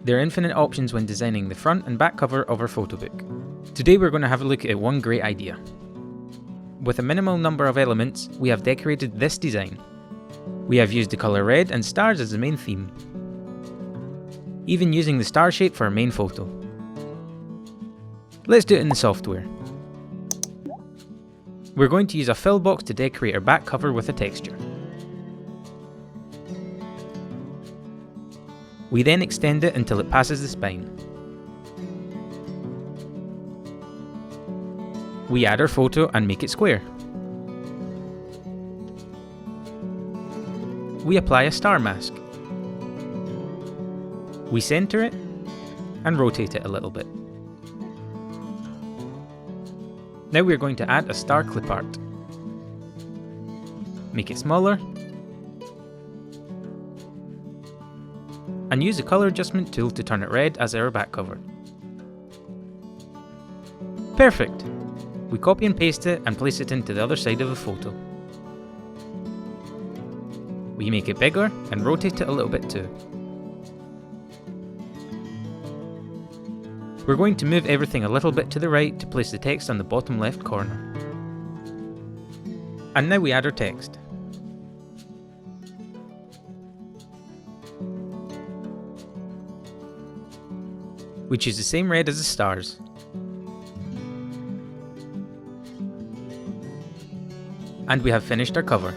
There are infinite options when designing the front and back cover of our photobook. Today we're going to have a look at one great idea. With a minimal number of elements, we have decorated this design. We have used the colour red and stars as the main theme, even using the star shape for our main photo. Let's do it in the software. We're going to use a fill box to decorate our back cover with a texture. We then extend it until it passes the spine. We add our photo and make it square. We apply a star mask. We centre it and rotate it a little bit. Now we are going to add a star clip art. Make it smaller and use the colour adjustment tool to turn it red as our back cover. Perfect! We copy and paste it and place it into the other side of the photo. We make it bigger and rotate it a little bit too. We're going to move everything a little bit to the right to place the text on the bottom left corner. And now we add our text. We choose the same red as the stars. And we have finished our cover.